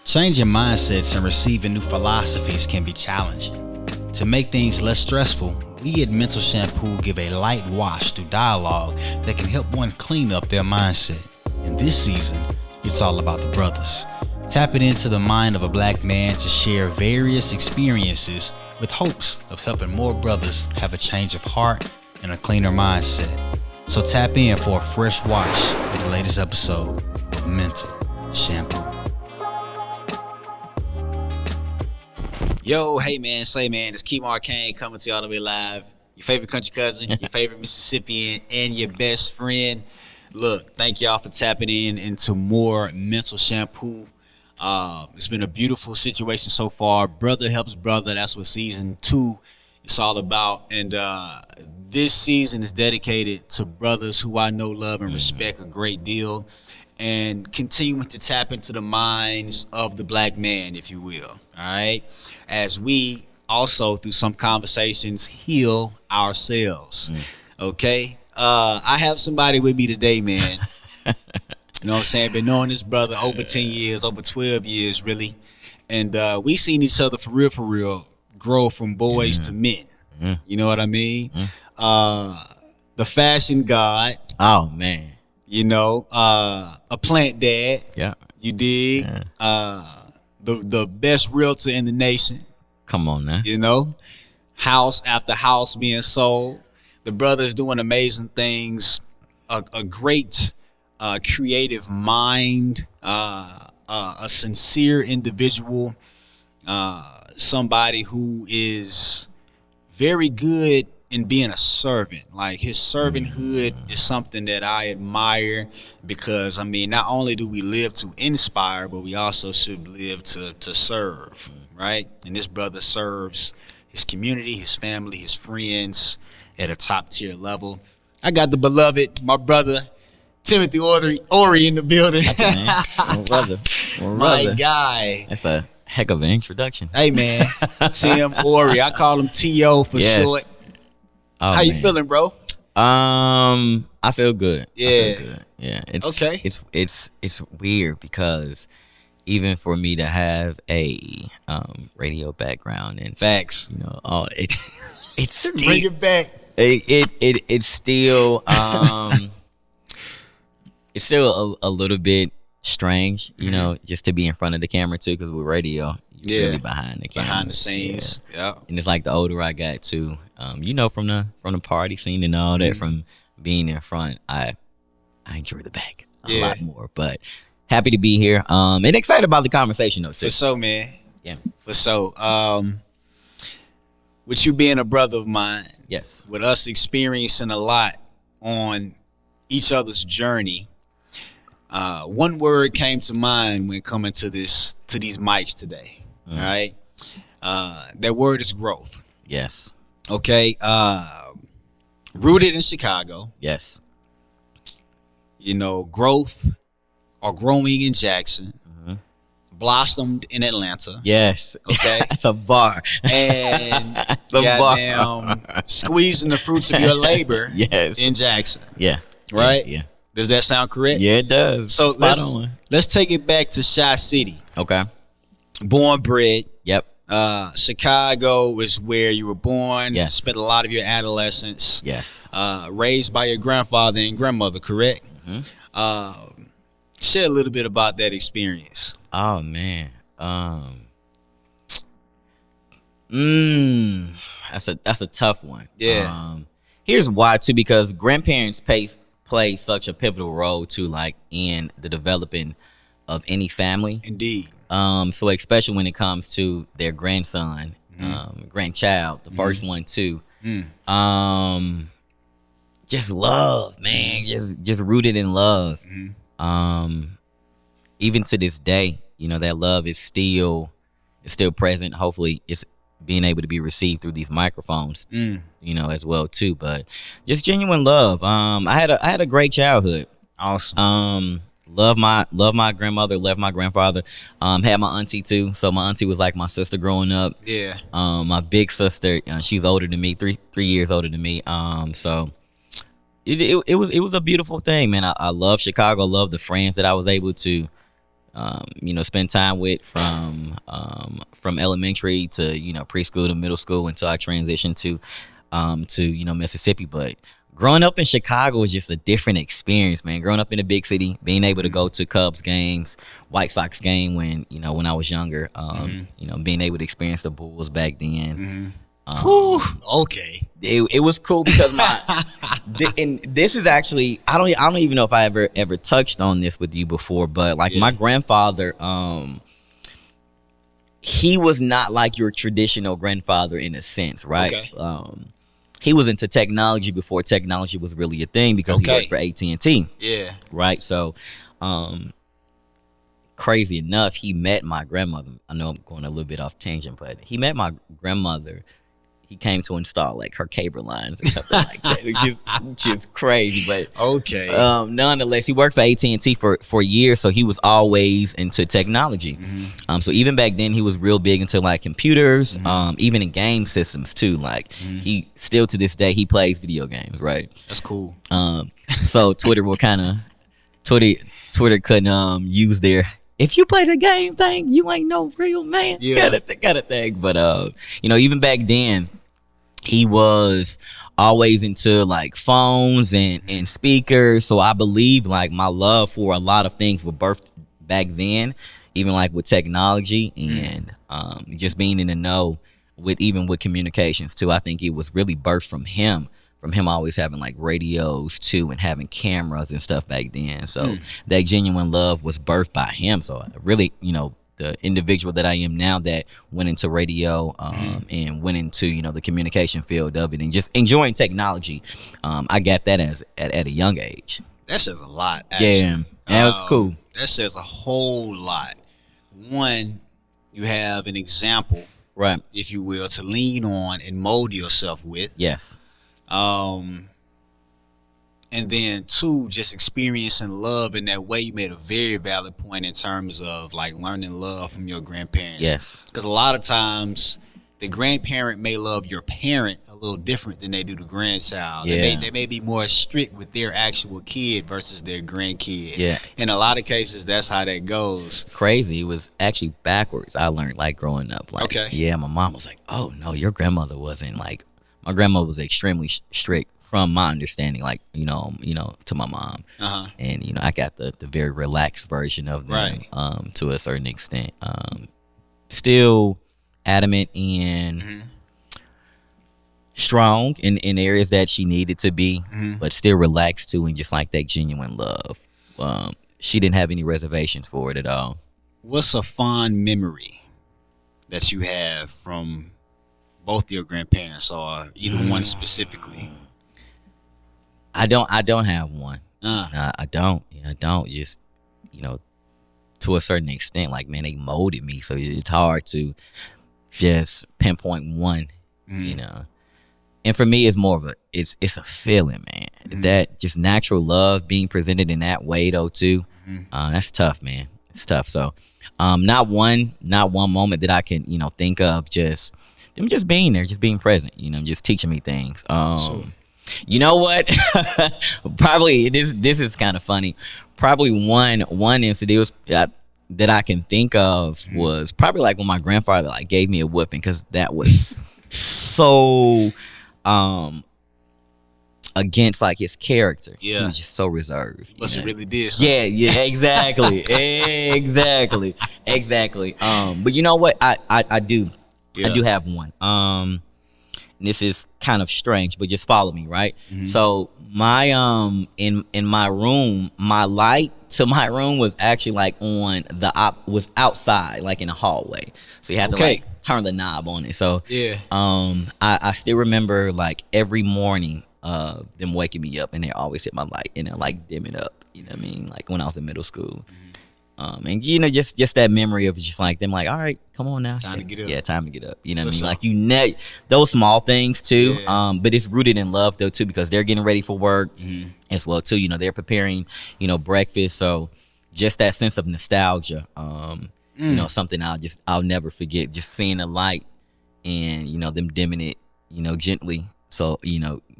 Changing mindsets and receiving new philosophies can be challenging. To make things less stressful, we at Mental Shampoo give a light wash through dialogue that can help one clean up their mindset. In this season, it's all about the brothers. Tapping into the mind of a black man to share various experiences with hopes of helping more brothers have a change of heart and a cleaner mindset. So tap in for a fresh wash with the latest episode of Mental Shampoo. Yo, hey man, say man, it's Keem Arcane coming to you all the way live. Your favorite country cousin, your favorite Mississippian, and your best friend. Look, thank y'all for tapping in into more Mental Shampoo. It's been a beautiful situation so far. Brother helps brother. That's what season 2 is all about. And this season is dedicated to brothers who I know, love, and respect a great deal, and continuing to tap into the minds of the black man, if you will. All right, as we also through some conversations heal ourselves. Okay, I have somebody with me today, man. You know what I'm saying? Been knowing this brother over 10 years, over 12 years, really. And we seen each other for real, grow from boys to men. You know what I mean? The fashion god. Oh, man. You know, a plant dad. Yeah. You dig? Yeah. The best realtor in the nation. Come on now. You know? House after house being sold. The brother's doing amazing things. A great creative mind, a sincere individual, somebody who is very good in being a servant. Like, his servanthood is something that I admire, because I mean, not only do we live to inspire, but we also should live to serve, right? And this brother serves his community, his family, his friends at a top tier level. I got the beloved, my brother Timothy Orey in the building. My brother. My guy. That's a heck of an introduction. Hey man, Tim Orey. I call him T.O. for short. Oh, how you feeling, bro? I feel good. Yeah. I feel good. Yeah. It's okay. It's weird, because even for me to have a radio background and facts, you know, it's bring it back. It's still it's still a little bit strange, you know, just to be in front of the camera too, because with radio, you're really behind the camera, behind the scenes. Yeah. And it's like the older I got too, you know, from the party scene and all that, from being in front, I enjoy the back a lot more. But happy to be here, and excited about the conversation though too. For so, man. Yeah. For so. With you being a brother of mine, yes, with us experiencing a lot on each other's journey, one word came to mind when coming to these mics today. All right, that word is growth. Yes. Okay. Rooted in Chicago. Yes. You know, growth or growing in Jackson. Blossomed in Atlanta. Yes. Okay. That's a bar. And goddamn squeezing the fruits of your labor. Yes. In Jackson. Yeah. Right? Yeah. Does that sound correct? Yeah, it does. So let's take it back to Chi City. Okay. Born, bred. Yep. Chicago is where you were born. Yes. Spent a lot of your adolescence. Yes. Raised by your grandfather and grandmother, correct? Share a little bit about that experience. Oh man. That's a tough one. Yeah. Here's why too, because grandparents play such a pivotal role too, like in the developing of any family. Indeed. So especially when it comes to their grandson, grandchild, the first one too. Just love, man. Just rooted in love. Even to this day, you know, that love is still present. Hopefully it's being able to be received through these microphones, you know, as well too. But just genuine love. I had a great childhood. Awesome. Love my grandmother, love my grandfather. Had my auntie too. So my auntie was like my sister growing up. Yeah. My big sister, she's older than me, three years older than me. So it was a beautiful thing, man. I love Chicago. I love the friends that I was able to spend time with from elementary to preschool to middle school until I transitioned to Mississippi. But growing up in Chicago was just a different experience, man. Growing up in a big city, being able to go to Cubs games, White Sox game when I was younger, being able to experience the Bulls back then. Whew, okay. It was cool because and this is actually I don't even know if I ever touched on this with you before, but like my grandfather, he was not like your traditional grandfather in a sense, right? Okay. He was into technology before technology was really a thing because he worked for AT&T. Yeah. Right. So, crazy enough, he met my grandmother. I know I'm going a little bit off tangent, but he met my grandmother. He came to install like her cable lines or something like that, which is crazy. But okay, nonetheless, he worked for AT&T for years, so he was always into technology. So even back then, he was real big into like computers, even in game systems too. Like he still to this day he plays video games. Right, that's cool. So Twitter will kind of Twitter couldn't use their. If you play the game thing, you ain't no real man. Yeah. Gotta think. But even back then, he was always into like phones and speakers. So I believe like my love for a lot of things were birthed back then, even like with technology and just being in the know with communications too. I think it was really birthed from him. From him always having like radios too and having cameras and stuff back then. So that genuine love was birthed by him. So really, the individual that I am now that went into radio and went into, the communication field of it and just enjoying technology. I got that at a young age. That says a lot, actually. Yeah, that was cool. That says a whole lot. One, you have an example, right, if you will, to lean on and mold yourself with. Yes. And then two, just experiencing love in that way. You made a very valid point in terms of like learning love from your grandparents. Yes. Because a lot of times the grandparent may love your parent a little different than they do the grandchild. Yeah. They may be more strict with their actual kid versus their grandkid. Yeah. In a lot of cases, that's how that goes. Crazy. It was actually backwards. I learned like growing up. Like, okay. Yeah, my mom was like, oh no, your grandmother wasn't like. My grandma was extremely strict from my understanding, like, to my mom. And, I got the very relaxed version of them, right. To a certain extent. Still adamant and strong in areas that she needed to be, but still relaxed too and just like that genuine love. She didn't have any reservations for it at all. What's a fond memory that you have from both your grandparents or either one specifically? I don't have one. I don't. I don't. Just, to a certain extent, like, man, they molded me. So it's hard to just pinpoint one, And for me, it's more of it's a feeling, man. That just natural love being presented in that way, though, too. That's tough, man. It's tough. So, not one moment that I can, think of just them just being there, just being present, just teaching me things. Sure. You know what? Probably this is kind of funny. Probably one incident was, that I can think of was probably like when my grandfather like gave me a whipping, because that was so against like his character. Yeah. He was just so reserved. Must have really did something. Yeah, exactly. exactly. But you know what? I do. Yeah. I do have one. This is kind of strange, but just follow me, right? So my in my room, my light to my room was actually like was outside, like in the hallway. So you had to like turn the knob on it. So yeah. I still remember like every morning them waking me up and they always hit my light and then like dim it up. You know what I mean? Like when I was in middle school. And just that memory of just like them like, all right, come on now, time to get up. Yeah, time to get up. You know what I mean? Like those small things too. Yeah. But it's rooted in love though too, because they're getting ready for work as well too. They're preparing breakfast. So just that sense of nostalgia. Something I'll never forget. Just seeing the light and them dimming it, gently. So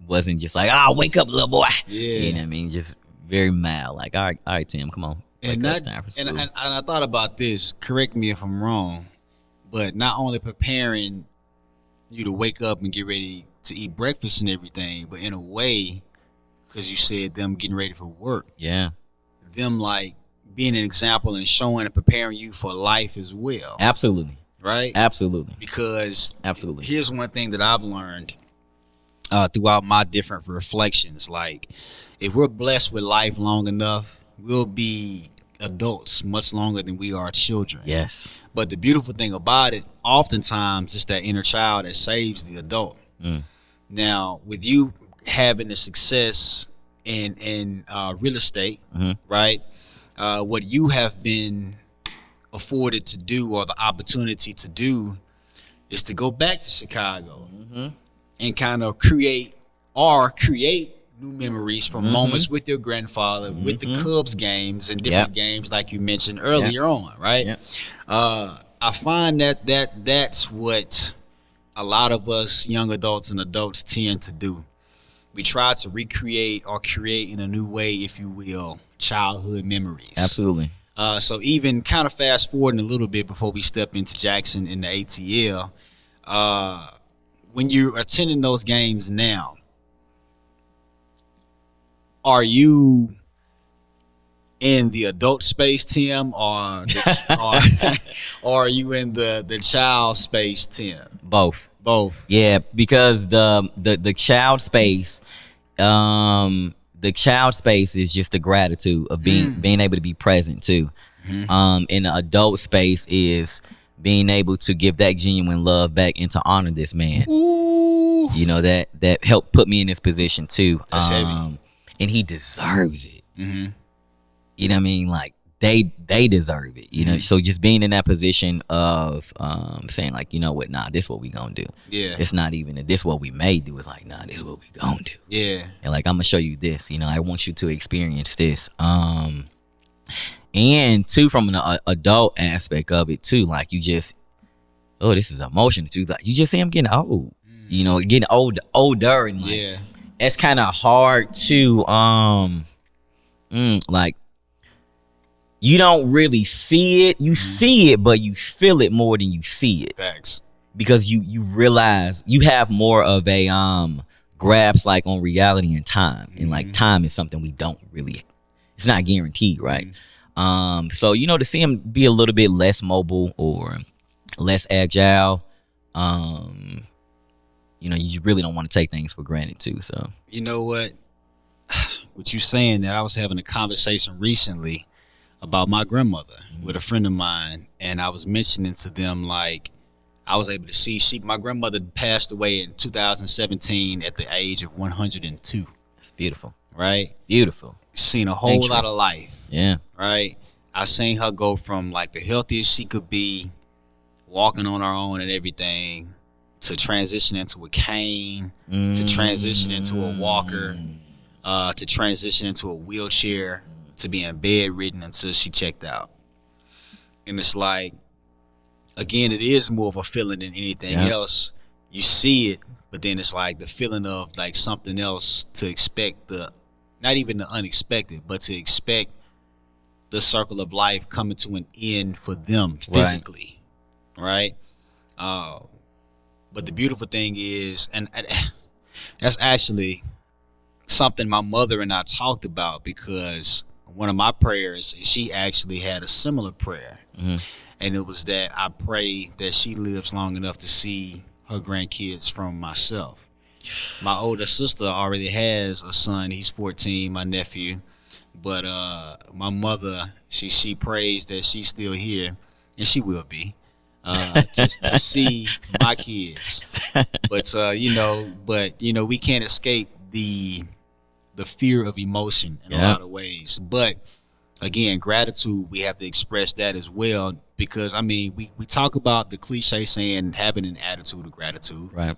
wasn't just like, wake up, little boy. Yeah. You know what I mean? Just very mild. Like, all right, Tim, come on. And Wake up, not it's time for and, school. and I thought about this. Correct me if I'm wrong, but not only preparing you to wake up and get ready to eat breakfast and everything, but in a way, because you said them getting ready for work, Yeah, them like being an example and showing and preparing you for life as well, absolutely, right? absolutely, Because absolutely. here's one thing that I've learned throughout my different reflections. Like, if we're blessed with life long enough, we'll be adults much longer than we are children. Yes. But the beautiful thing about it, oftentimes, it's that inner child that saves the adult. Mm. Now, with you having the success in real estate, right? What you have been afforded to do, or the opportunity to do, is to go back to Chicago and kind of create new memories from moments with your grandfather, with the Cubs games and different games like you mentioned earlier on, right? Yep. I find that's what a lot of us young adults and adults tend to do. We try to recreate or create in a new way, if you will, childhood memories. Absolutely. So even kind of fast forwarding a little bit before we step into Jackson in the ATL, when you're attending those games now, are you in the adult space, Tim, or or are you in the child space, Tim? Both. Both. Yeah, because the child space, the child space is just the gratitude of being able to be present too. And the adult space is being able to give that genuine love back and to honor this man. Ooh. You know, that helped put me in this position too. That's heavy. And he deserves it. You know what I mean? Like they deserve it. You know, so just being in that position of saying like, you know what, nah, this what we gonna do. Yeah. It's not even this what we may do. It's like, nah, this what we gonna do. Yeah. And like, I'm gonna show you this. You know, I want you to experience this. And too, from an adult aspect of it too, like you just, oh, this is emotional too. Like you just see him getting old. You know, getting older, and like it's kind of hard to like, you don't really see it. You see it, but you feel it more than you see it. Facts. Because you realize you have more of a grasp like on reality and time. And like time is something we don't really, it's not guaranteed, right? So, you know, to see him be a little bit less mobile or less agile, you know, you really don't want to take things for granted too. So, you know what you saying that, I was having a conversation recently about my grandmother with a friend of mine, and I was mentioning to them, like, I was able to see my grandmother passed away in 2017 at the age of 102. That's beautiful. Right? Beautiful. Seen a whole lot of life. Yeah. Right? I seen her go from like the healthiest she could be, walking on her own and everything, to transition into a cane, to transition into a walker, to transition into a wheelchair, to being bedridden until she checked out. And it's like, again, it is more of a feeling than anything else. You see it, but then it's like the feeling of like something else, to expect not even the unexpected, but to expect the circle of life coming to an end for them physically, right? But the beautiful thing is, and that's actually something my mother and I talked about, because one of my prayers, and she actually had a similar prayer, and it was that I pray that she lives long enough to see her grandkids from myself. My older sister already has a son. He's 14, my nephew. But my mother, she prays that she's still here, and she will be, to see my kids. But you know, we can't escape the fear of emotion in a lot of ways. But again, gratitude, we have to express that as well, because I mean, we talk about the cliche saying having an attitude of gratitude, Right.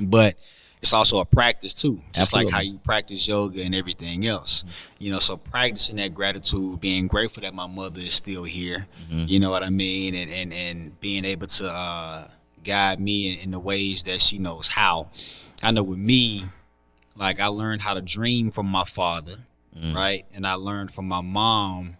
but it's also a practice too, just Absolutely. like how you practice yoga and everything else. You know, so practicing that gratitude, being grateful that my mother is still here, you know what I mean, and being able to guide me in the ways that she knows how. I know with me, like, I learned how to dream from my father, right, and I learned from my mom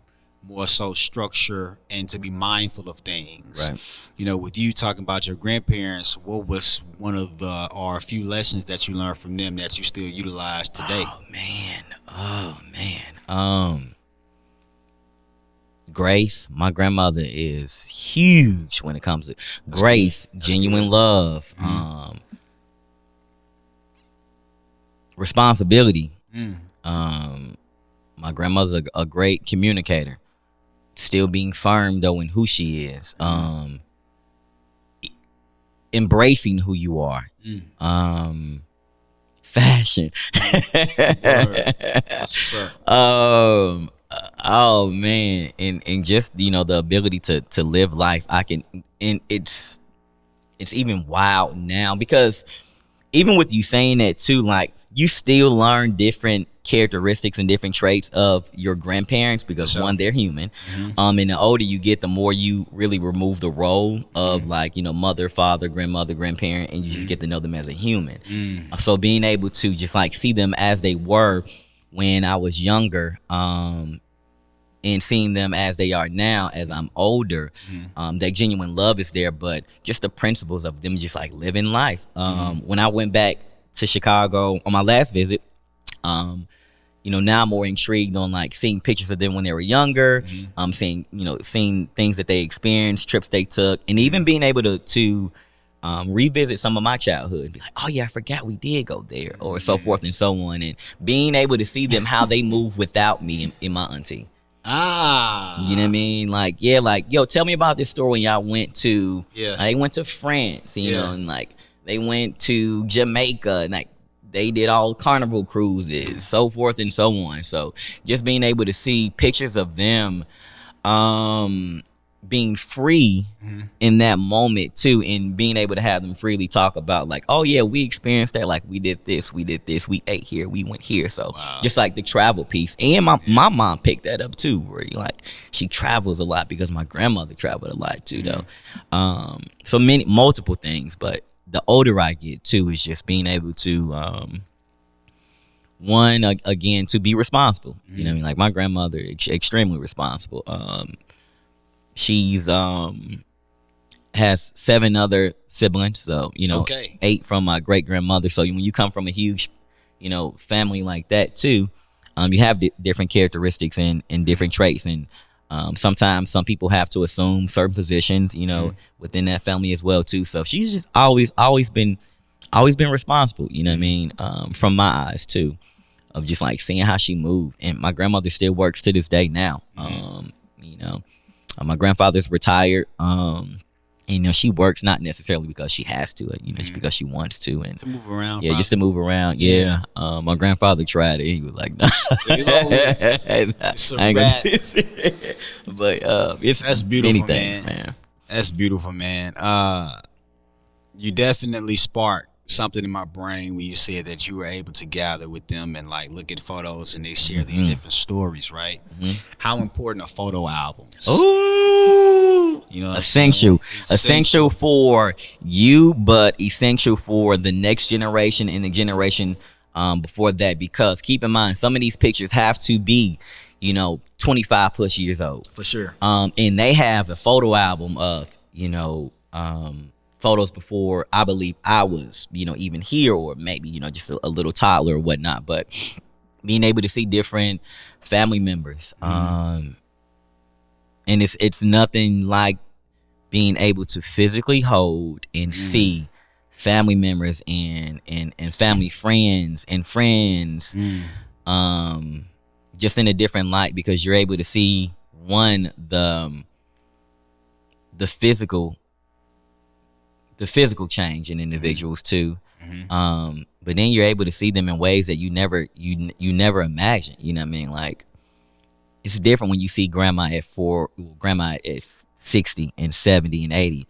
more so structure and to be mindful of things. Right. You know, with you talking about your grandparents, what was one of the or a few lessons that you learned from them that you still utilize today? Oh man. Grace. My grandmother is huge when it comes to grace, genuine love, responsibility. My grandmother's a great communicator. Still being firm though in who she is. Embracing who you are. Fashion. That's what's up. Oh man, and just the ability to live life. I can, and it's even wild now because even with you saying that too, like you still learn different characteristics and different traits of your grandparents because one, they're human. And the older you get, the more you really remove the role of like mother, father, grandmother, grandparent, and you just get to know them as a human. So being able to just like see them as they were when I was younger, and seeing them as they are now as I'm older, that genuine love is there, but just the principles of them just like living life. When I went back to Chicago on my last visit, now I'm more intrigued on like seeing pictures of them when they were younger, seeing things that they experienced, trips they took, and even being able to revisit some of my childhood, be like, oh yeah, I forgot we did go there, or so forth and so on, and being able to see them how they move without me and my auntie. You know what I mean? Like, yeah, like, yo, tell me about this story when y'all went to, they went to France, you know, and like they went to Jamaica, and like they did all carnival cruises, so forth and so on. So just being able to see pictures of them being free in that moment too, and being able to have them freely talk about like, oh yeah, we experienced that, like we did this, we ate here, we went here. So just like the travel piece, and my mom picked that up too, where like she travels a lot because my grandmother traveled a lot too though. So multiple things, but the older I get too is just being able to one, again, to be responsible. You know what I mean? Like my grandmother, extremely responsible. She's has 7 other siblings, so 8 from my great grandmother. So when you come from a huge family like that too, you have different characteristics and different traits, and sometimes some people have to assume certain positions within that family as well too. So she's just always been responsible, you know what I mean, from my eyes too, of just like seeing how she moved. And my grandmother still works to this day now. My grandfather's retired, and she works not necessarily because she has to, just because she wants to, and to move around. Yeah, just to move around. Yeah. My grandfather tried it. He was like, "Nah." So it's a wrap. But that's beautiful, many things, man. That's beautiful, man. You definitely sparked something in my brain when you said that you were able to gather with them and like look at photos and they share these different stories, right? How important are photo albums? Ooh, essential for you, but essential for the next generation and the generation before that, because keep in mind, some of these pictures have to be 25 plus years old for sure, and they have a photo album of photos before I believe I was, even here, or maybe, just a little toddler or whatnot. But being able to see different family members, and it's nothing like being able to physically hold and see family members and family friends and friends, just in a different light, because you're able to see one, the physical change in individuals too, but then you're able to see them in ways that you never imagined. You know what I mean? Like it's different when you see grandma at 60 and 70 and 80,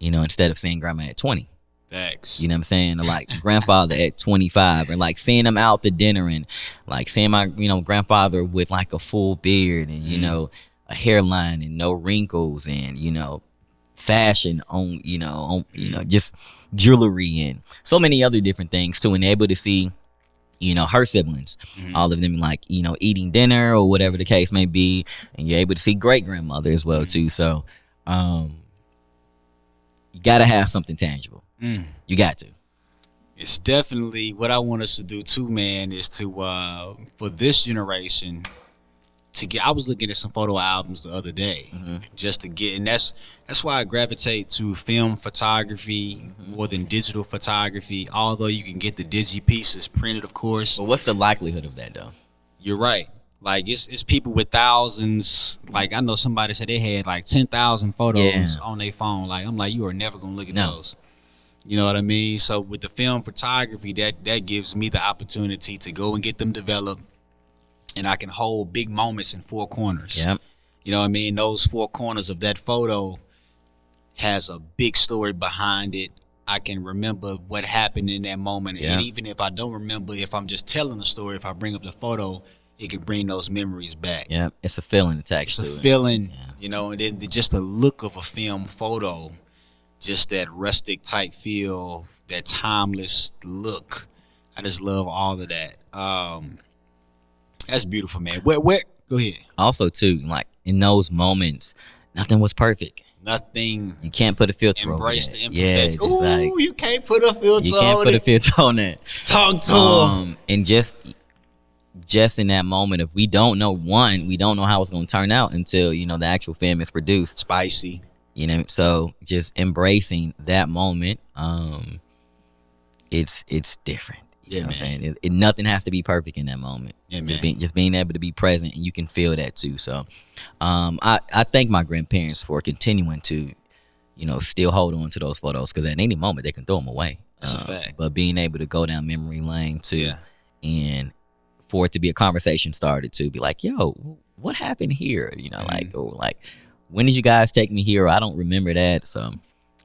instead of seeing grandma at 20. Facts. You know what I'm saying? Or like grandfather at 25, or like seeing them out to dinner, and like seeing my grandfather with like a full beard and a hairline and no wrinkles, and fashion on just jewelry and so many other different things too, and able to see her siblings, all of them like, eating dinner or whatever the case may be. And you're able to see great grandmother as well too. So, you got to have something tangible. You got to. It's definitely what I want us to do too, man, is to, for this generation, to get, I was looking at some photo albums the other day just to get, and that's why I gravitate to film photography more than digital photography, although you can get the digi pieces printed, of course. But what's the likelihood of that though? You're right. Like it's people with thousands. Like I know somebody said they had like 10,000 photos on their phone. Like I'm like, you are never gonna look at those. You know what I mean? So with the film photography, that gives me the opportunity to go and get them developed, and I can hold big moments in four corners. Yep. You know what I mean? Those four corners of that photo has a big story behind it. I can remember what happened in that moment, and even if I don't remember, if I'm just telling a story, if I bring up the photo, it can bring those memories back. Yeah, it's a feeling attached to it. It's a feeling, and then just the look of a film photo, just that rustic type feel, that timeless look. I just love all of that. That's beautiful, man. Where? Go ahead. Also, too, like in those moments, nothing was perfect. Nothing. You can't put a filter over Embrace that. the imperfection. Just like you can't put a filter on it. You can't put a filter on that. Talk to him. And just in that moment, if we don't know how it's going to turn out until the actual film is produced. Spicy. So just embracing that moment, it's different. You know what I'm saying? Nothing has to be perfect in that moment. Yeah, man. Just being able to be present, and you can feel that too. So, I thank my grandparents for continuing to, still hold on to those photos, because at any moment they can throw them away. That's a fact. But being able to go down memory lane too, and for it to be a conversation started to be like, yo, what happened here? Or like, when did you guys take me here? Or, I don't remember that. So,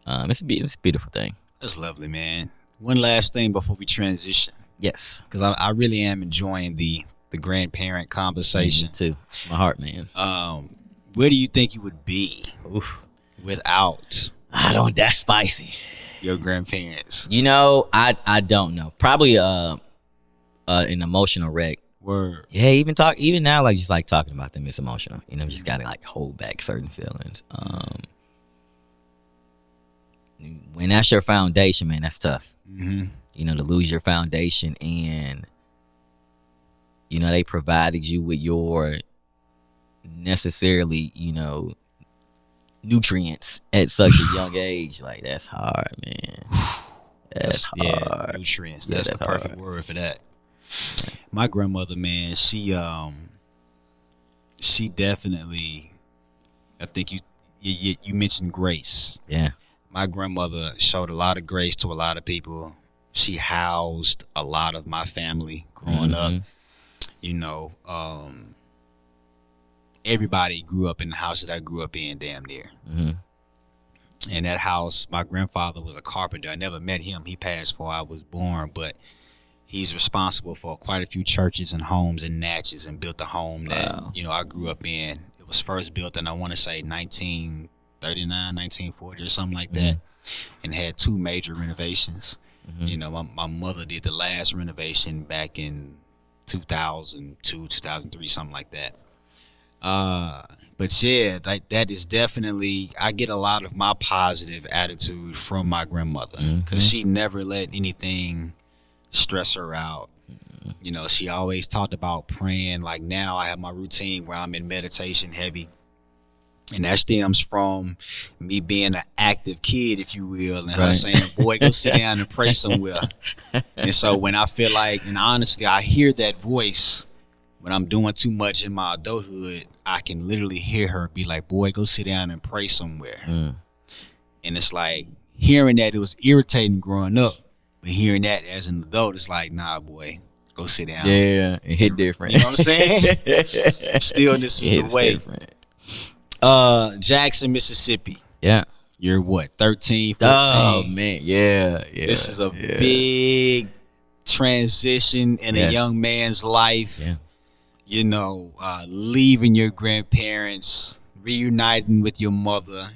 it's a beautiful thing. That's lovely, man. One last thing before we transition. Yes. Because I really am enjoying the grandparent conversation. Me too. My heart, man. Where do you think you would be without that's spicy. your grandparents? I don't know. Probably an emotional wreck. Word. Yeah, even now, like just like talking about them, it's emotional. Just gotta like hold back certain feelings. When that's your foundation, man, that's tough. To lose your foundation, and they provided you with your necessarily nutrients at such a young age. Like, that's hard, man. That's hard. Yeah, nutrients. That's the perfect word for that. My grandmother, man, she definitely, I think you mentioned grace. Yeah. My grandmother showed a lot of grace to a lot of people. She housed a lot of my family growing up. Everybody grew up in the house that I grew up in, damn near. And that house, my grandfather was a carpenter. I never met him. He passed before I was born, but he's responsible for quite a few churches and homes in Natchez, and built the home that, I grew up in. It was first built in, I want to say, 1939, 1940 or something like that, and had two major renovations. My mother did the last renovation back in 2002, 2003, something like that. But yeah, like that is definitely, I get a lot of my positive attitude from my grandmother, because she never let anything stress her out. She always talked about praying. Like now I have my routine where I'm in meditation heavy. And that stems from me being an active kid, if you will, and her saying, boy, go sit down and pray somewhere. And so when I feel like, and honestly, I hear that voice when I'm doing too much in my adulthood, I can literally hear her be like, boy, go sit down and pray somewhere. And it's like, hearing that, it was irritating growing up, but hearing that as an adult, it's like, nah, boy, go sit down. Yeah, it hit different. You know what I'm saying? Stillness is the way. Different. Jackson, Mississippi. Yeah. You're what, 13, 14? Oh, man. Yeah. This is a big transition in a young man's life. Yeah. Leaving your grandparents, reuniting with your mother.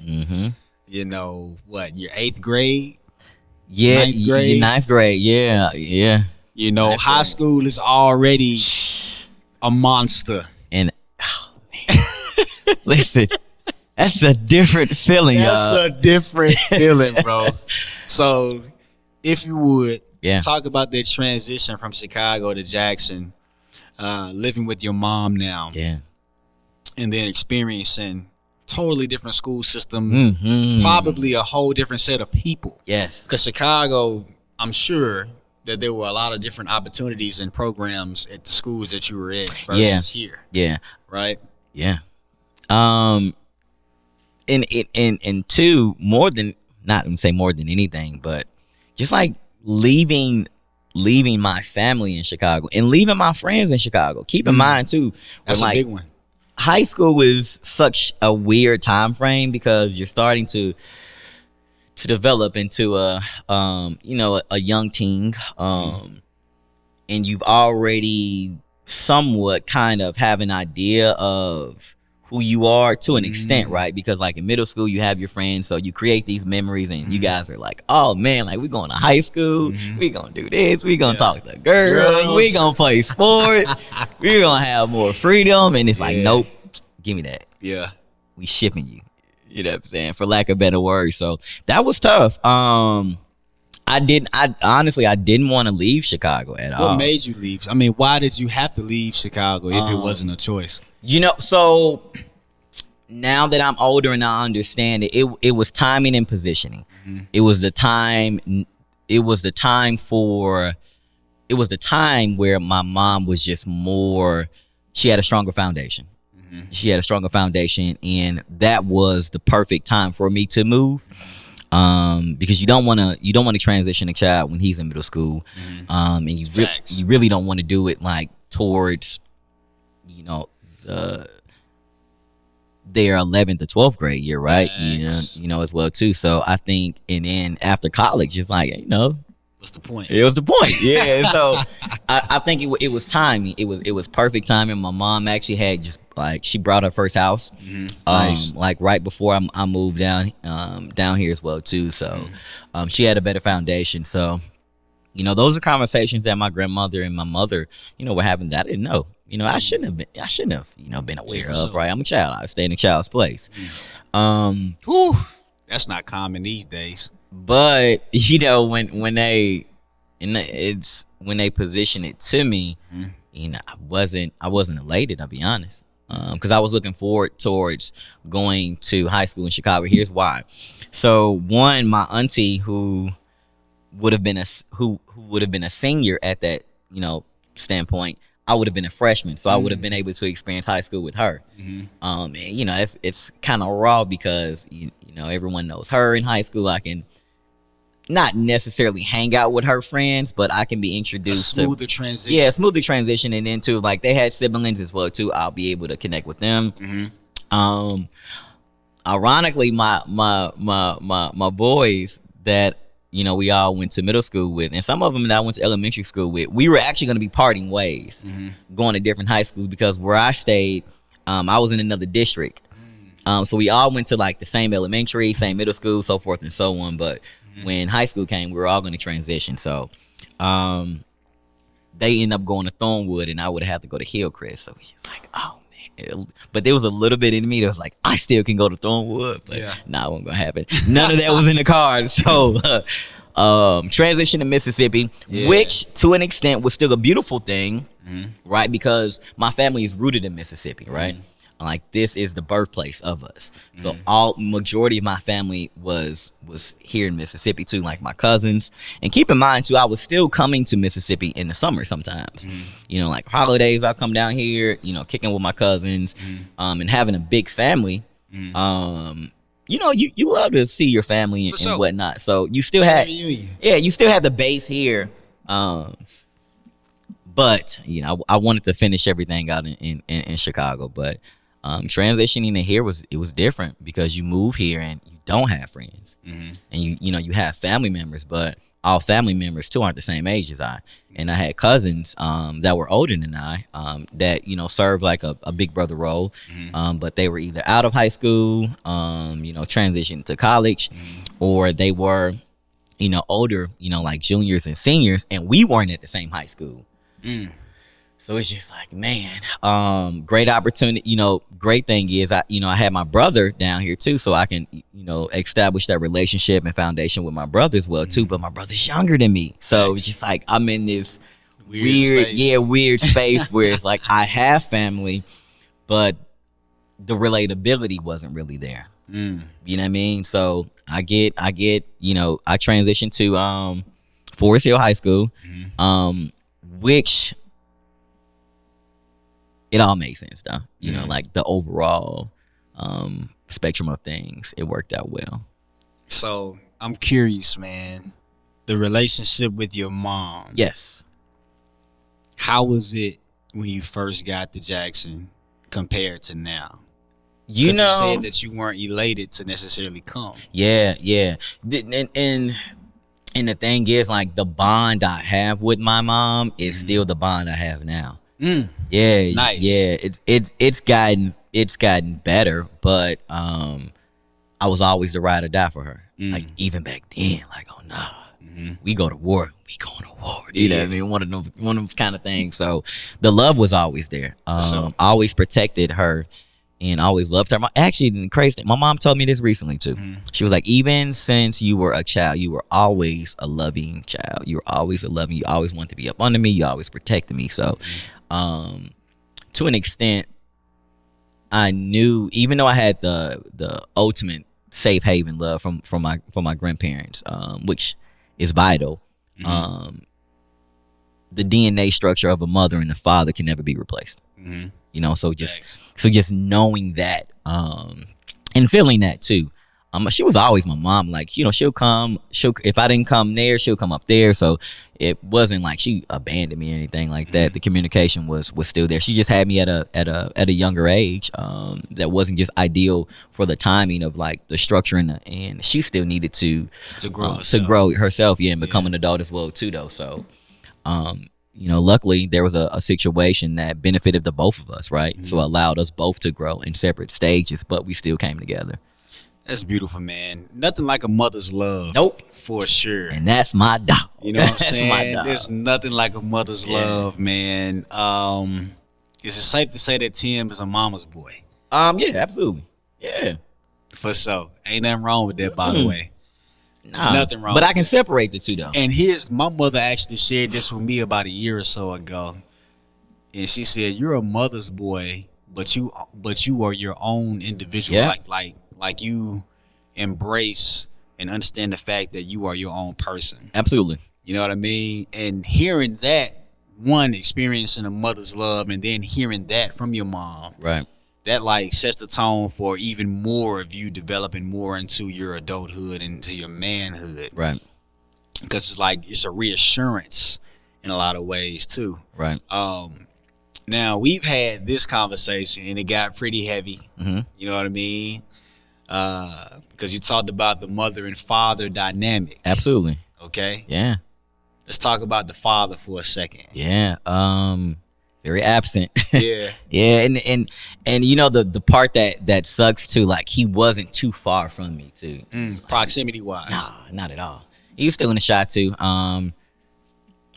What, your 8th grade? Yeah, 9th grade? 9th grade. Yeah. You know, high school is already a monster. And oh, man. Listen, that's a different feeling, That's y'all. a different feeling, bro. So, if you would talk about that transition from Chicago to Jackson, living with your mom now, and then experiencing totally different school system, probably a whole different set of people. Yes, because Chicago, I'm sure that there were a lot of different opportunities and programs at the schools that you were in versus here. Yeah, right. Yeah. And two, more than not say more than anything, but just like leaving my family in Chicago and leaving my friends in Chicago. Keep in mind too, that's a big one. High school is such a weird time frame because you're starting to develop into a young teen, and you've already somewhat kind of have an idea of who you are to an extent, right? Because like in middle school, you have your friends, so you create these memories, and you guys are like, oh man, like we're going to high school, we gonna do this, we gonna talk to girls, we gonna play sports, we're gonna have more freedom, and it's like, nope, give me that. Yeah, we shipping you. You know what I'm saying? For lack of better words. So that was tough. I honestly didn't want to leave Chicago at all. What made you leave? I mean, why did you have to leave Chicago if it wasn't a choice? You know, so now that I'm older and I understand it, it was timing and positioning. It was the time where my mom was just more, she had a stronger foundation. She had a stronger foundation, and that was the perfect time for me to move. Because you don't want to transition a child when he's in middle school, and you really don't want to do it like towards, their 11th to 12th grade year, right? You know as well too. So I think, and then after college, it's like, what's the point? It was the point, yeah. So I think it was timing. It was perfect timing. My mom actually had just like, she brought her first house, nice. Like right before I moved down here as well too. So she had a better foundation. So those are conversations that my grandmother and my mother were having that I didn't know. I shouldn't have been aware of. Right, I'm a child. I stay in a child's place. That's not common these days. But when they position it to me, I wasn't elated. I'll be honest, because I was looking forward towards going to high school in Chicago. Here's why. So one, my auntie who would have been a senior at that standpoint, I would have been a freshman, so I would have been able to experience high school with her. And it's kind of raw because everyone knows her in high school. I can not necessarily hang out with her friends, but I can be introduced to smoother transition, and into like they had siblings as well too. I'll be able to connect with them. Ironically, my boys that we all went to middle school with, and some of them that I went to elementary school with, we were actually going to be parting ways, going to different high schools, because where I stayed, I was in another district. So we all went to like the same elementary, same middle school, so forth and so on. But when high school came, we were all going to transition. So they ended up going to Thornwood, and I would have to go to Hillcrest. So he's like, oh man. But there was a little bit in me that was like, I still can go to Thornwood, but it wasn't gonna happen. None of that was in the cards. So transition to Mississippi, which to an extent was still a beautiful thing, right? Because my family is rooted in Mississippi, right? Like, this is the birthplace of us. So majority of my family was here in Mississippi too, like my cousins. And keep in mind too, I was still coming to Mississippi in the summer sometimes. Like holidays, I'll come down here, kicking with my cousins, and having a big family. You love to see your family and whatnot. So you still had, you still had the base here. But I wanted to finish everything out in Chicago. But transitioning to here was different, because you move here and you don't have friends, and you have family members, but all family members too aren't the same age as I. And I had cousins that were older than I, that served like a big brother role, but they were either out of high school, transitioned to college, or they were older, like juniors and seniors, and we weren't at the same high school. So it's just like, man, great opportunity. Great thing is I had my brother down here too, so I can, establish that relationship and foundation with my brother as well too. But my brother's younger than me, so it's just like I'm in this weird space where it's like I have family, but the relatability wasn't really there. You know what I mean? So I get, I transitioned to Forest Hill High School, which it all makes sense though. Like the overall spectrum of things, it worked out well. So I'm curious, man. The relationship with your mom. Yes. How was it when you first got to Jackson compared to now? You said that you weren't elated to necessarily come. Yeah. And the thing is, like, the bond I have with my mom is still the bond I have now. Yeah, nice. Yeah, it's gotten better, but I was always the ride or die for her. Like even back then, like, oh nah, we go to war, we going to war. You know what I mean? One of them kind of things. So the love was always there. I always protected her and always loved her. Actually, crazy. My mom told me this recently too. She was like, even since you were a child, you were always a loving child. You were always a loving. You always wanted to be up under me. You always protected me. So, to an extent, I knew, even though I had the ultimate safe haven love from my grandparents, which is vital. The DNA structure of a mother and a father can never be replaced. So just knowing that, and feeling that too. She was always my mom. Like, she'll come. If I didn't come there, she'll come up there. So it wasn't like she abandoned me or anything like that. The communication was still there. She just had me at a younger age. That wasn't just ideal for the timing of like the structure and she still needed to grow herself. Yeah, and become an adult as well too, though. So, luckily there was a situation that benefited the both of us, right? So allowed us both to grow in separate stages, but we still came together. That's beautiful, man. Nothing like a mother's love. Nope. For sure. And that's my dog. You know what I'm saying? There's nothing like a mother's love, man. Is it safe to say that Tim is a mama's boy? Yeah, absolutely. Yeah. For sure. Ain't nothing wrong with that, by the way. Nah, nothing wrong. But I can separate the two, though. And my mother actually shared this with me about a year or so ago. And she said, you're a mother's boy, but you are your own individual. Yeah. Like you embrace and understand the fact that you are your own person. Absolutely. You know what I mean? And hearing that, experiencing a mother's love and then hearing that from your mom. Right. That like sets the tone for even more of you developing more into your adulthood and into your manhood. Right. Because it's a reassurance in a lot of ways too. Right. Now we've had this conversation and it got pretty heavy. You know what I mean? Because you talked about the mother and father dynamic. Absolutely. Okay. Yeah. Let's talk about the father for a second. Yeah. Very absent. Yeah. Yeah. And the part that sucks too, like he wasn't too far from me too. Proximity wise. Nah, not at all. He was still in the shot too.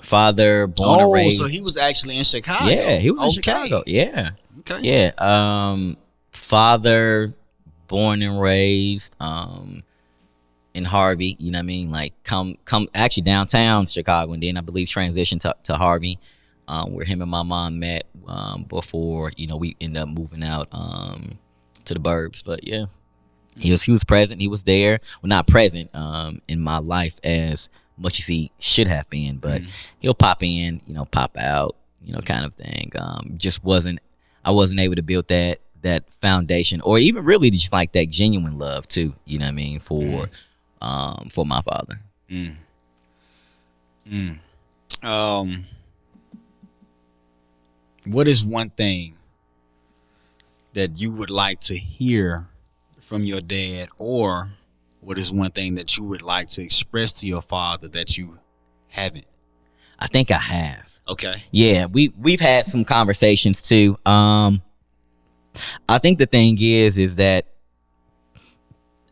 Father born and raised. So he was actually in Chicago. Yeah, he was in Chicago. Yeah. Okay. Yeah. Father born and raised in Harvey, you know what I mean? Like come actually downtown Chicago, and then I believe transitioned to Harvey, where him and my mom met before, we ended up moving out to the burbs. But yeah. He was present, he was there. Well, not present in my life as much as he should have been, but he'll pop in, pop out, kind of thing. I wasn't able to build that foundation, or even really just like that genuine love too, you know what I mean, for my father. What is one thing that you would like to hear from your dad, or what is one thing that you would like to express to your father that you haven't? I think I have. Okay. Yeah, we've had some conversations too. I think the thing is that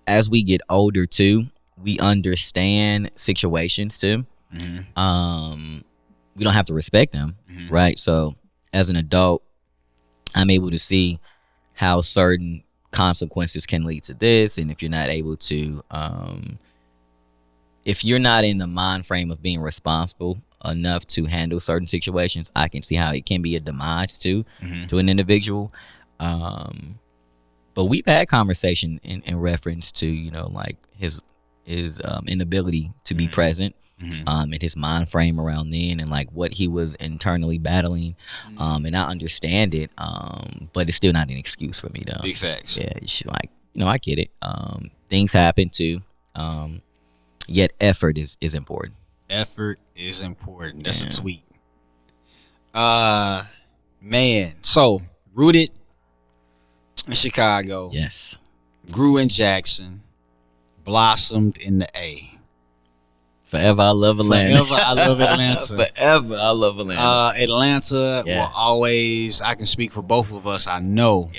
as we get older too, we understand situations too. We don't have to respect them, right? So as an adult, I'm able to see how certain consequences can lead to this, and if you're not able to, if you're not in the mind frame of being responsible enough to handle certain situations, I can see how it can be a demise to an individual. But we've had conversation in reference to, you know, like his inability to be present, and his mind frame around then, and like what he was internally battling, and I understand it, but it's still not an excuse for me though. Big facts. Yeah, like, you know, I get it. Things happen too. Yet effort is important. Effort is important. That's a tweet. Man. So rooted in Chicago. Yes. Grew in Jackson. Blossomed in the A. Forever I love Atlanta. Forever I love Atlanta. Forever I love Atlanta. Atlanta will always, I can speak for both of us, I know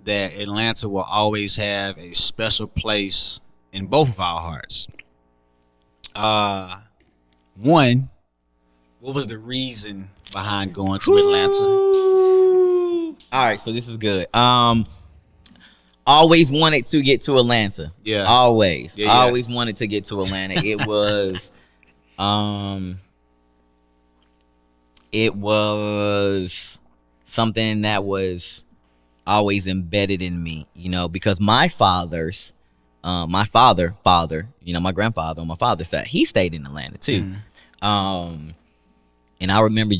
that Atlanta will always have a special place in both of our hearts. One, what was the reason behind going to Atlanta? All right, so this is good. Always wanted to get to Atlanta. Yeah. Always. Always wanted to get to Atlanta. It was something that was always embedded in me, you know, because my father, my grandfather on my father's side, he stayed in Atlanta too. And I remember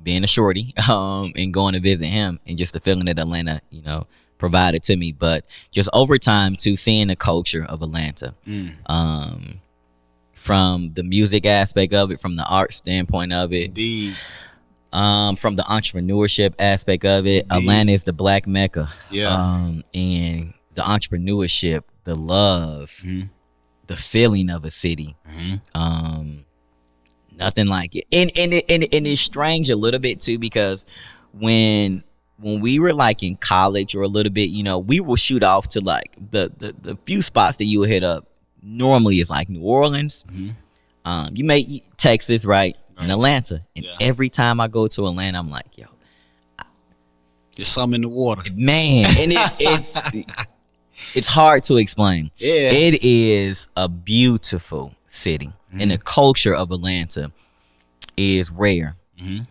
being a shorty, and going to visit him, and just the feeling that Atlanta, you know, provided to me. But just over time to seeing the culture of Atlanta, from the music aspect of it, from the art standpoint of it, indeed, from the entrepreneurship aspect of it, indeed. Atlanta is the Black Mecca. And the entrepreneurship, the love, the feeling of a city. Nothing like it. And it's strange a little bit too, because when we were like in college or a little bit, you know, we will shoot off to like the few spots that you would hit up normally is like New Orleans. You make Texas, right? And Atlanta. And every time I go to Atlanta, I'm like, yo, there's something in the water. Man, and it's hard to explain. Yeah. It is a beautiful city. And the culture of Atlanta is rare.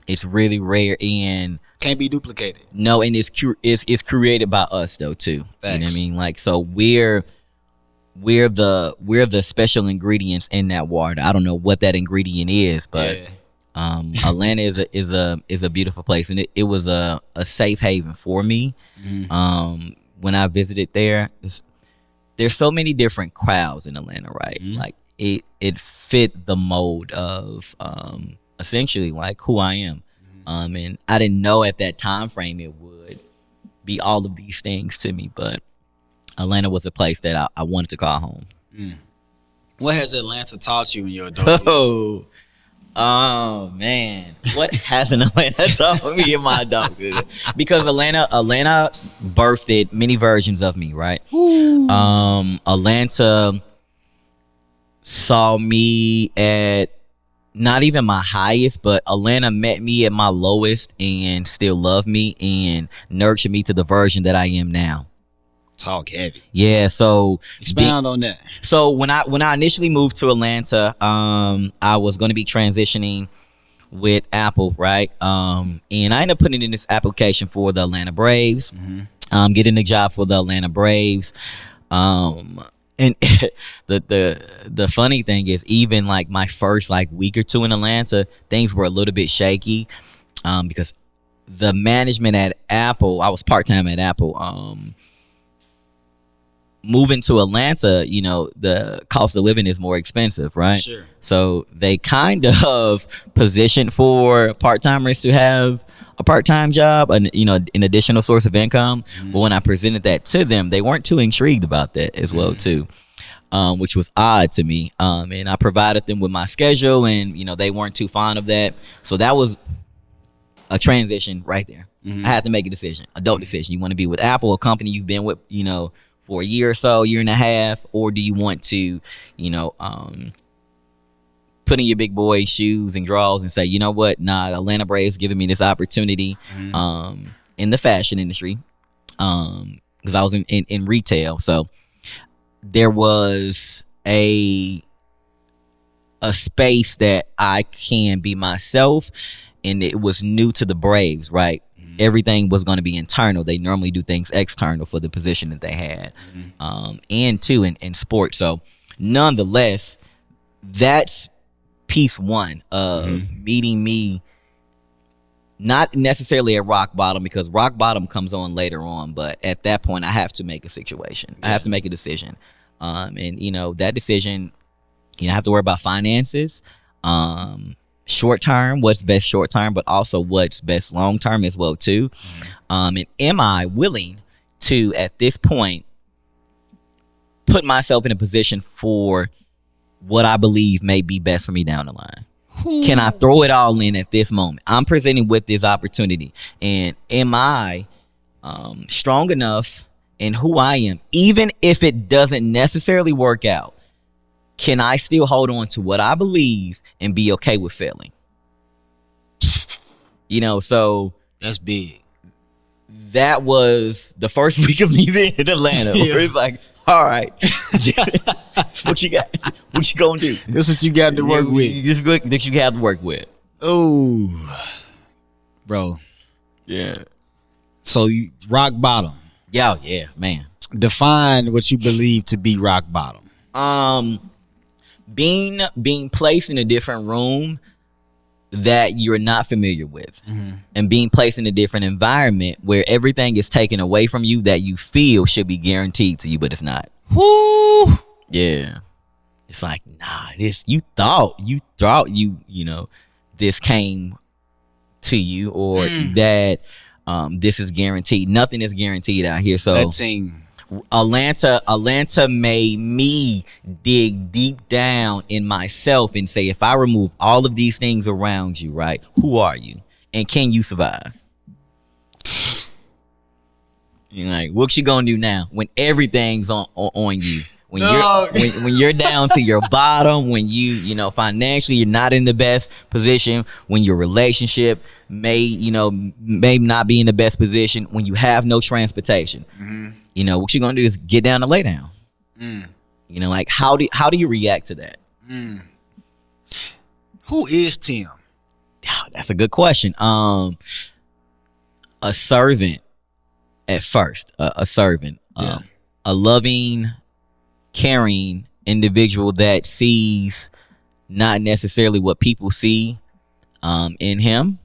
It's really rare and can't be duplicated. No, and it's created by us though too. Facts. You know what I mean? Like, so we're the special ingredients in that water. I don't know what that ingredient is, but Atlanta is a beautiful place, and it was a safe haven for me. When I visited there, there's so many different crowds in Atlanta, right? Like it fit the mold of essentially like who I am. And I didn't know at that time frame it would be all of these things to me, but Atlanta was a place that I wanted to call home. What has Atlanta taught you in your adulthood? Oh man, what hasn't Atlanta taught me in my adulthood? Because Atlanta birthed many versions of me, right? Atlanta saw me at not even my highest, but Atlanta met me at my lowest and still loved me and nurtured me to the version that I am now. Talk heavy. Yeah, so expound on that. So when I initially moved to Atlanta, I was going to be transitioning with Apple, right? And I ended up putting in this application for the Atlanta Braves, getting a job for the Atlanta Braves. And the funny thing is, even like my first like week or two in Atlanta, things were a little bit shaky, because the management at Apple, I was part-time at Apple, moving to Atlanta, you know, the cost of living is more expensive, right? Sure. So they kind of positioned for part-timers to have a part-time job, and you know, an additional source of income. But when I presented that to them, they weren't too intrigued about that as well too, which was odd to me. And I provided them with my schedule, and you know, they weren't too fond of that. So that was a transition right there. I had to make a decision, adult decision. You want to be with Apple, a company you've been with, you know, for a year or so, year and a half, or do you want to, you know, put in your big boy shoes and draws and say, you know what, nah, Atlanta Braves giving me this opportunity in the fashion industry, because I was in retail, so there was a space that I can be myself, and it was new to the Braves, right? Everything was going to be internal. They normally do things external for the position that they had, and too in sports. So nonetheless, that's piece one of meeting me, not necessarily at rock bottom, because rock bottom comes on later on, but at that point I have to make a situation. I have to make a decision, and you know, that decision, you know, I have to worry about finances, short term, what's best short term, but also what's best long term as well too. And am I willing to, at this point, put myself in a position for what I believe may be best for me down the line? Can I throw it all in at this moment? I'm presented with this opportunity, and am I strong enough in who I am, even if it doesn't necessarily work out? Can I still hold on to what I believe and be okay with failing? You know, so that's big. That was the first week of me being in Atlanta. Where it's like, all right, what you got? What you gonna do? This is what you got to work with. This is good that you have to work with. Oh, bro. Yeah. So you, rock bottom. Yeah, man. Define what you believe to be rock bottom. Being placed in a different room that you're not familiar with, and being placed in a different environment where everything is taken away from you that you feel should be guaranteed to you, but it's not. Whoo! Yeah. It's like, nah, this, you thought you know, this came to you, or that this is guaranteed. Nothing is guaranteed out here. So that team. Atlanta made me dig deep down in myself and say, if I remove all of these things around you, right, who are you? And can you survive? You're like, what you gonna do now when everything's on you? When you're down to your bottom, when you know, financially you're not in the best position, when your relationship may not be in the best position, when you have no transportation. You know, what you're gonna do is get down and lay down. You know, like how do you react to that? Who is Tim? Yeah, that's a good question. A servant at first, a servant, a loving, caring individual that sees not necessarily what people see in him.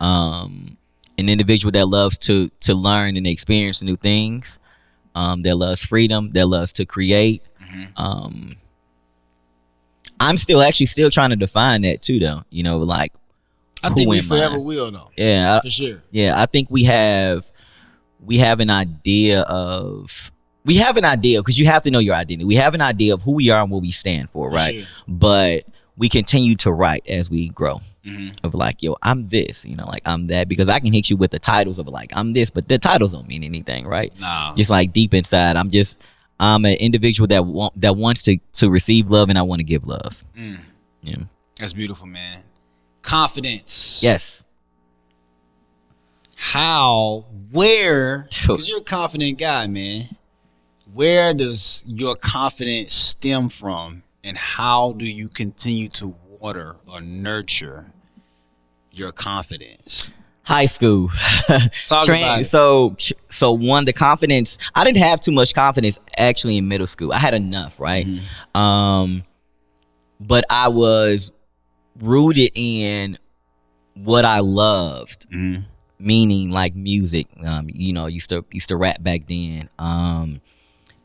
An individual that loves to learn and experience new things. That loves freedom, that loves to create. I'm still trying to define that too, though. You know, like, I think we forever will, though. Yeah, for sure. Yeah, I think we have an idea because you have to know your identity. We have an idea of who we are and what we stand for, right? Sure. But we continue to write as we grow. Of like, yo, I'm this, you know, like I'm that, because I can hit you with the titles of like I'm this, but the titles don't mean anything, right? No. Just like deep inside, I'm an individual that wants to receive love, and I want to give love. Yeah, that's beautiful, man. Confidence. Yes. Where? Because you're a confident guy, man. Where does your confidence stem from, and how do you continue to water or nurture your confidence? High school. Talk about it. So one, the confidence, I didn't have too much confidence actually in middle school. I had enough, right? But I was rooted in what I loved, meaning like music. You know, used to rap back then.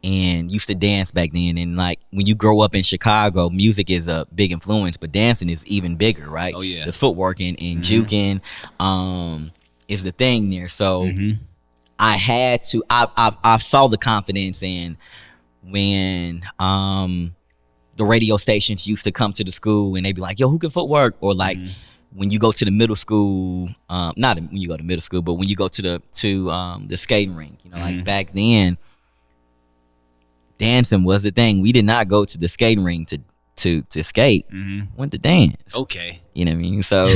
And used to dance back then. And like when you grow up in Chicago, music is a big influence, but dancing is even bigger, right? Oh yeah. Just footwork and juking is the thing there. So I had to. I saw the confidence in when the radio stations used to come to the school and they'd be like, "Yo, who can footwork?" Or like when you go to the middle school, not when you go to middle school, but when you go to the skating rink, you know, like back then. dancing was the thing. We did not go to the skating ring to skate. Went to dance. Okay. You know what I mean? So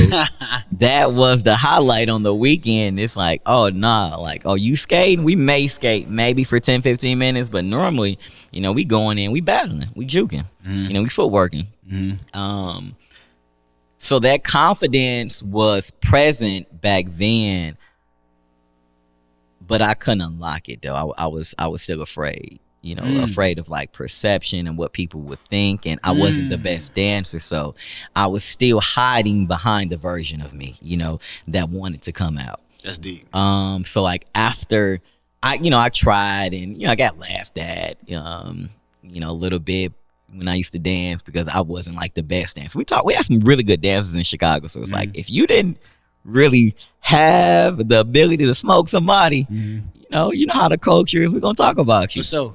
that was the highlight on the weekend. It's like, oh, nah. Like, oh, you skating? We may skate maybe for 10, 15 minutes. But normally, you know, we going in, we battling, we juking. You know, we footworking. So that confidence was present back then. But I couldn't unlock it, though. I was still afraid. You know, afraid of like perception and what people would think. And I wasn't the best dancer. So I was still hiding behind the version of me, you know, that wanted to come out. That's deep. So like after I tried and, you know, I got laughed at, you know, a little bit when I used to dance because I wasn't like the best dancer. We had some really good dancers in Chicago. So it's like, if you didn't really have the ability to smoke somebody, you know how the culture is. We're gonna talk about you. So,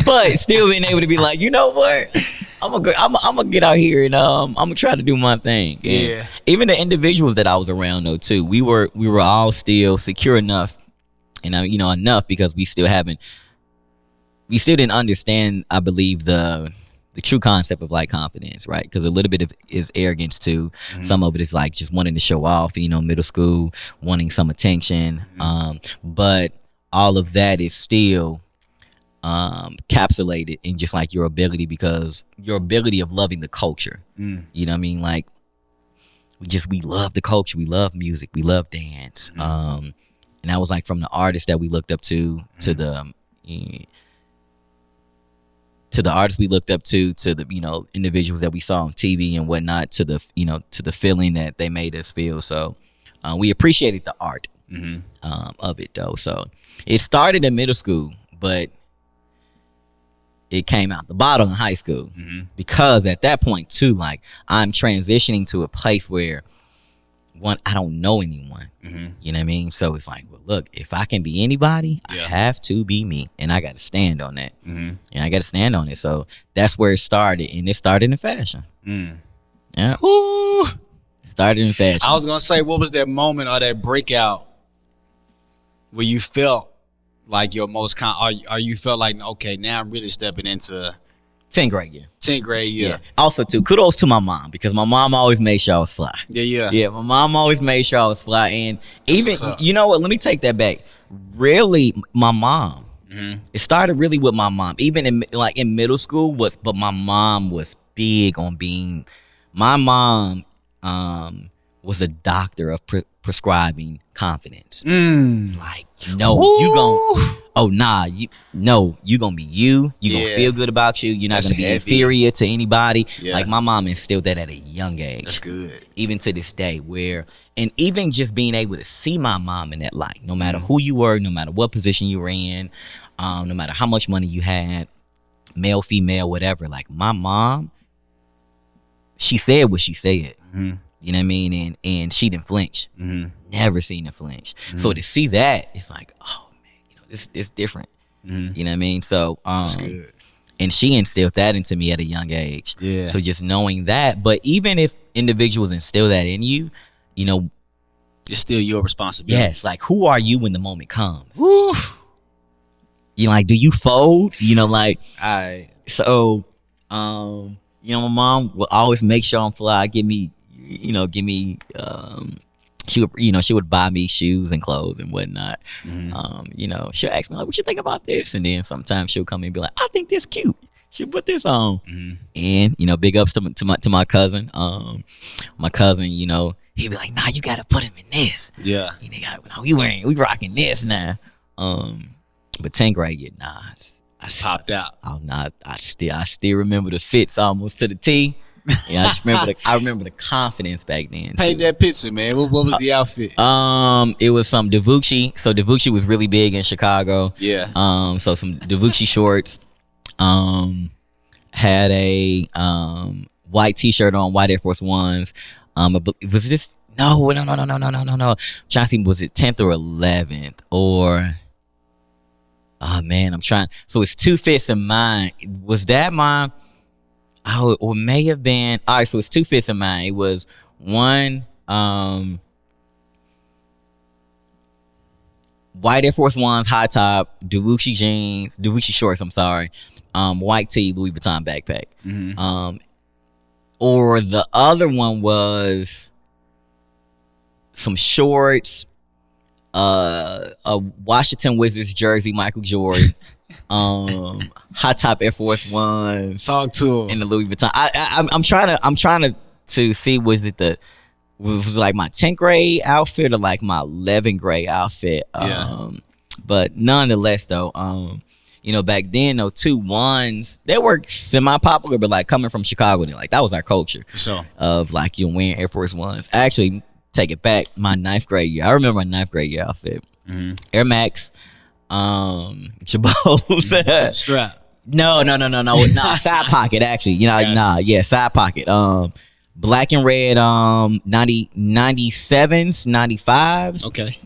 but still being able to be like, you know what, I'm gonna get out here and I'm gonna try to do my thing. And even the individuals that I was around though too, we were all still secure enough, and enough because we still didn't understand, I believe, the true concept of like confidence, right? Because a little bit of is arrogance too. Some of it is like just wanting to show off, you know, middle school, wanting some attention. But all of that is still capsulated in just like your ability, because your ability of loving the culture. You know what I mean? Like we love the culture, we love music, we love dance. And that was like from the artists that we looked up to the artists we looked up to the, you know, individuals that we saw on TV and whatnot, to the feeling that they made us feel. So we appreciated the art of it though. So it started in middle school, but it came out the bottom in high school because at that point too, like I'm transitioning to a place where I don't know anyone. You know what I mean? So it's like, well, look, if I can be anybody, I have to be me, and I got to stand on that. And I got to stand on it. So that's where it started, and it started in fashion. Yeah. Woo! Started in fashion. I was gonna say, what was that moment or that breakout where you felt like your most or you felt like, okay, now I'm really stepping into 10th grade year. 10th grade year. Yeah. Also, too, kudos to my mom, because my mom always made sure I was fly. Yeah. My mom always made sure I was fly. And even, you know what, let me take that back. Really, my mom. It started really with my mom. Even in middle school, but my mom was big on being, my mom was a doctor of prescribing confidence. Like, no, you gon', oh nah, you gonna be you. You gonna feel good about you. You're not gonna be inferior to anybody. Like my mom instilled that at a young age. That's good. Even to this day, and even just being able to see my mom in that light, no matter who you were, no matter what position you were in, no matter how much money you had, male, female, whatever. Like my mom, she said what she said. You know what I mean? And she didn't flinch. Never seen her flinch. So to see that, it's like, oh man, you know, it's different. You know what I mean? So that's good. And she instilled that into me at a young age. Yeah. So just knowing that, but even if individuals instill that in you, you know, it's still your responsibility. Yes, like who are you when the moment comes? Woo. You know, like, do you fold? You know, like, so you know, my mom will always make sure I'm fly, give me she would buy me shoes and clothes and whatnot. You know, she'll ask me like, what you think about this? And then sometimes she'll come in and be like, I think this cute. She'll put this on. And, you know, big ups to my cousin. My cousin, you know, he'd be like, nah, you gotta put him in this. Yeah. We rocking this now. But 10th grade, yeah, nah. I popped out. Oh nah, I still remember the fits almost to the T. Yeah, I remember the confidence back then. Paint that picture, man. What was the outfit? It was some Davucci. So Davucci was really big in Chicago. Yeah. So some Davucci shorts. Had a white T-shirt on, white Air Force Ones. Was this? No. I'm trying to see, was it 10th or 11th or? Oh man, I'm trying. So it's two fits in mine. Was that mine? Oh, it may have been. All right, so it's two fits in mine. It was one white Air Force Ones, high top, Dawuchi shorts. I'm sorry, white tee, Louis Vuitton backpack. Or the other one was some shorts, a Washington Wizards jersey, Michael Jordan, high top Air Force Ones. Talk to him. And the Louis Vuitton. I'm trying to see, was it like my 10th grade outfit or like my 11th grade outfit? But nonetheless, though, you know, back then, though, 2-1s, they were semi-popular, but like coming from Chicago, like that was our culture. So of like you wearing Air Force Ones. Actually, take it back, my 9th grade year. I remember my 9th grade year outfit. Air Max, Jabos. Strap. No, side pocket actually. You know, side pocket. Black and red 97s, 95s. Okay.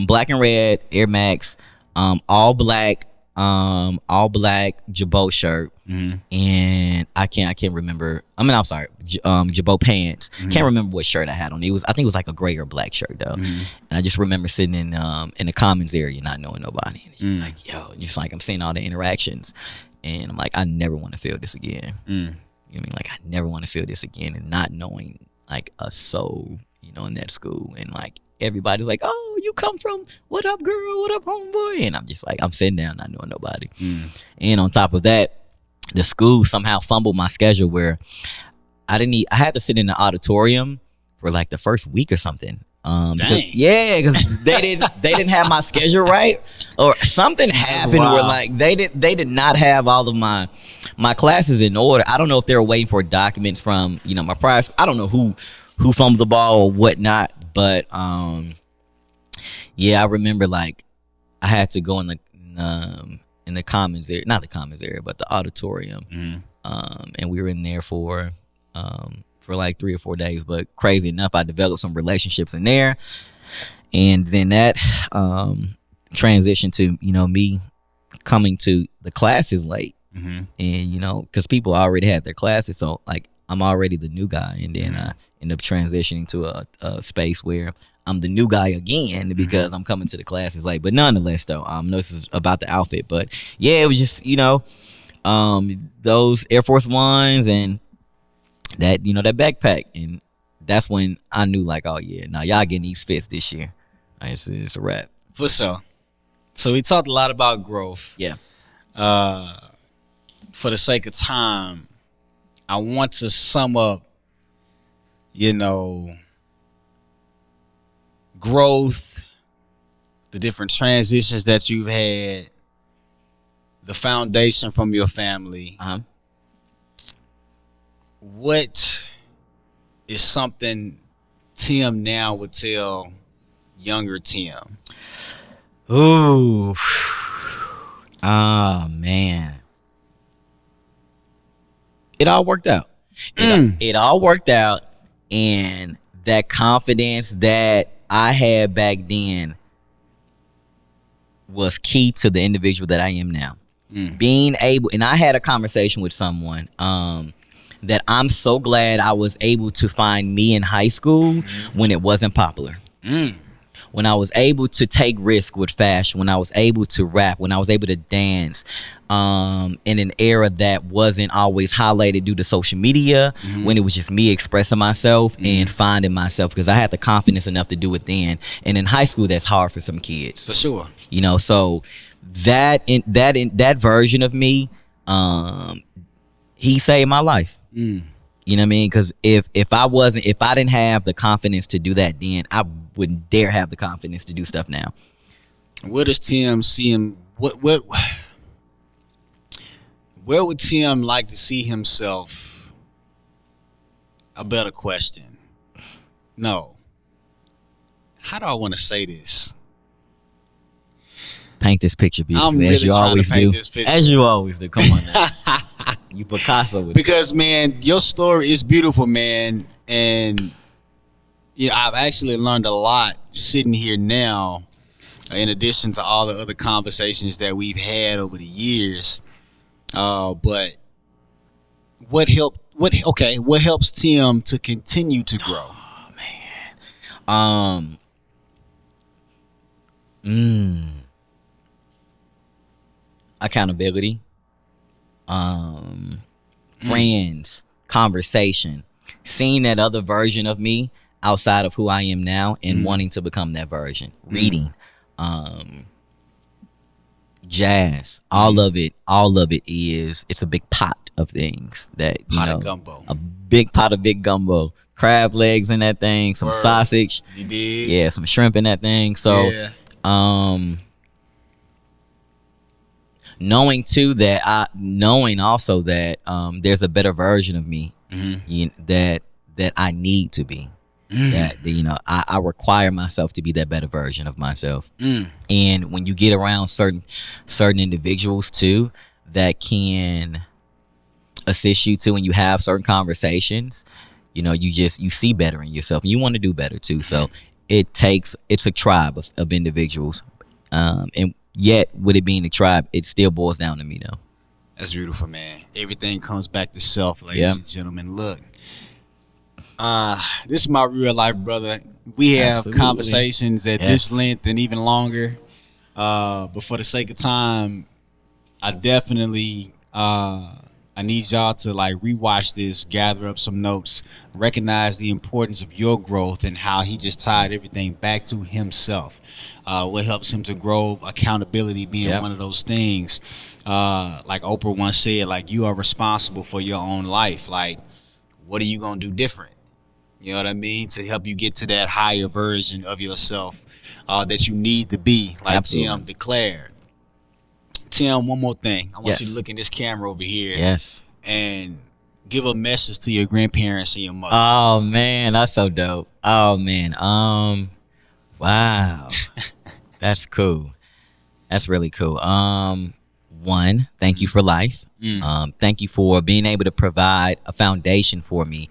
Black and red Air Max, all black Jabot shirt. And I can't remember. I'm sorry, Jabot pants. Can't remember what shirt I had on. I think it was like a gray or black shirt though. And I just remember sitting in the commons area, not knowing nobody. And it's just like, yo, just like I'm seeing all the interactions, and I'm like, I never want to feel this again. You know what I mean? Like I never want to feel this again, and not knowing like a soul, you know, in that school, and like everybody's like, oh, you come from, what up girl, what up homeboy, and I'm just like, I'm sitting down not knowing nobody. And on top of that, the school somehow fumbled my schedule where I had to sit in the auditorium for like the first week or something. Because they didn't have my schedule right, or something happened where like they did not have all of my classes in order. I don't know if they were waiting for documents from, you know, my prior. I don't know who fumbled the ball or whatnot, but yeah, I remember like I had to go in the commons area, not the commons area, but the auditorium, and we were in there for like 3 or 4 days. But crazy enough, I developed some relationships in there, and then that transitioned to, you know, me coming to the classes late, and you know, because people already had their classes, so like I'm already the new guy, and then I end up transitioning to a space where I'm the new guy again because I'm coming to the classes late. But nonetheless, though, this is about the outfit, but yeah, it was just, you know, those Air Force Ones and that, you know, that backpack, and that's when I knew like, oh yeah, now y'all getting these fits this year. It's a wrap. For sure. So we talked a lot about growth. Yeah. For the sake of time, I want to sum up, you know, growth, the different transitions that you've had, the foundation from your family. What is something Tim now would tell younger Tim? Ooh. Oh, man. It all worked out. It all worked out, and that confidence that I had back then was key to the individual that I am now. Being able, and I had a conversation with someone that I'm so glad I was able to find me in high school when it wasn't popular. When I was able to take risk with fashion, when I was able to rap, when I was able to dance, in an era that wasn't always highlighted due to social media, when it was just me expressing myself and finding myself, because I had the confidence enough to do it then. And in high school, that's hard for some kids. For sure. You know, so that version of me, he saved my life. You know what I mean? Because if I didn't have the confidence to do that then, I wouldn't dare have the confidence to do stuff now. Where does Tim see him? Where would Tim like to see himself? A better question. No. How do I want to say this? Paint this picture beautifully, really as you always do. As you always do. Come on now. You Picasso with because it. Man, your story is beautiful, man, and you know, I've actually learned a lot sitting here now, in addition to all the other conversations that we've had over the years. But what helps Tim to continue to grow? Oh Accountability, friends, conversation, seeing that other version of me outside of who I am now and wanting to become that version. Reading, jazz, all of it is, it's a big pot of things that, Pot of gumbo. a big pot of big gumbo. Crab legs in that thing, some sausage. You did? Yeah, some shrimp in that thing. So Yeah. knowing too that knowing also that there's a better version of me that I need to be. That I require myself to be that better version of myself. And when you get around certain individuals too that can assist you too, and you have certain conversations, you see better in yourself and you want to do better too. So it's a tribe of individuals, and yet with it being a tribe, it still boils down to me though. That's beautiful, man. Everything comes back to self, ladies and gentlemen. Look, this is my real life brother. We have Absolutely. conversations at this length and even longer. But for the sake of time, I definitely I need y'all to like rewatch this, gather up some notes, recognize the importance of your growth and how he just tied everything back to himself. What helps him to grow, accountability being one of those things. Like Oprah once said, like, you are responsible for your own life. Like, what are you gonna do different? You know what I mean? To help you get to that higher version of yourself that you need to be, like Absolutely. Tim declared. Tim, one more thing. I want you to Yes. look in this camera over here Yes. and give a message to your grandparents and your mother. Oh man, that's so dope. Oh man. Wow. That's cool. That's really cool. One, thank you for life. Thank you for being able to provide a foundation for me.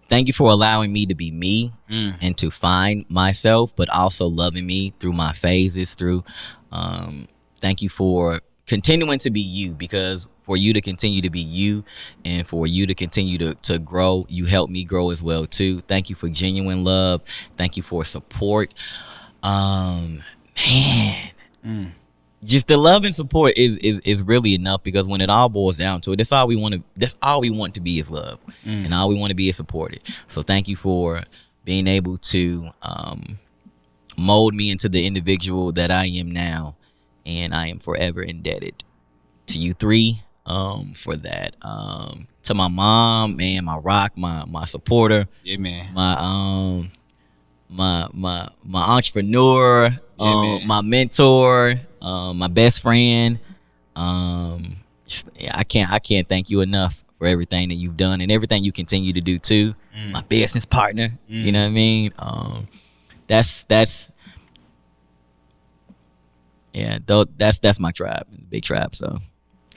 Thank you for allowing me to be me and to find myself, but also loving me through my phases. Thank you for continuing to be you, because for you to continue to be you and for you to continue to grow, you help me grow as well too. Thank you for genuine love. Thank you for support. Man. Just the love and support is really enough, because when it all boils down to it, that's all we want to be is love, and all we want to be is supported. So thank you for being able to mold me into the individual that I am now, and I am forever indebted to you three for that. To my mom, man, my rock, my supporter, Yeah, man. my entrepreneur, man. my mentor, my best friend. I can't thank you enough for everything that you've done and everything you continue to do too. My business partner, you know what I mean? That's my tribe, big tribe. So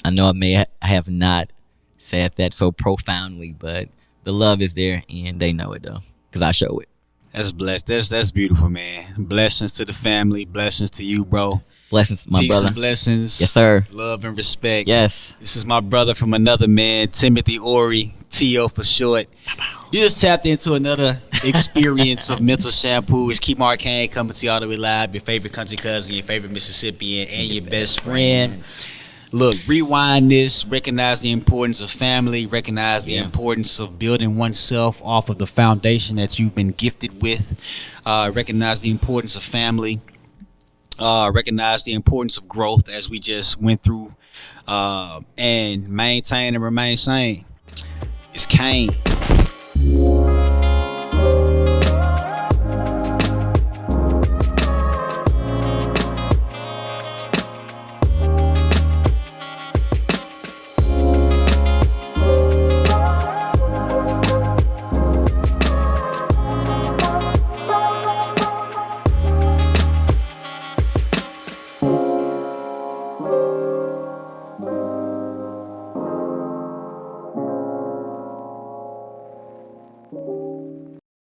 I know I have not said that so profoundly, but the love is there and they know it though, because I show it. That's blessed. That's beautiful, man. Blessings to the family. Blessings to you, bro. Blessings, my Peace brother. and blessings. Yes, sir. Love and respect. Yes. This is my brother from another man, Timothy Orey, T.O. for short. You just tapped into another experience of Mental Shampoo. It's Keep Arcane coming to you all the way live. Your favorite country cousin, your favorite Mississippian, and your best friend. Look, rewind this, recognize the importance of family, recognize the importance of building oneself off of the foundation that you've been gifted with, recognize the importance of family, recognize the importance of growth as we just went through, and maintain and remain sane. It's Kane.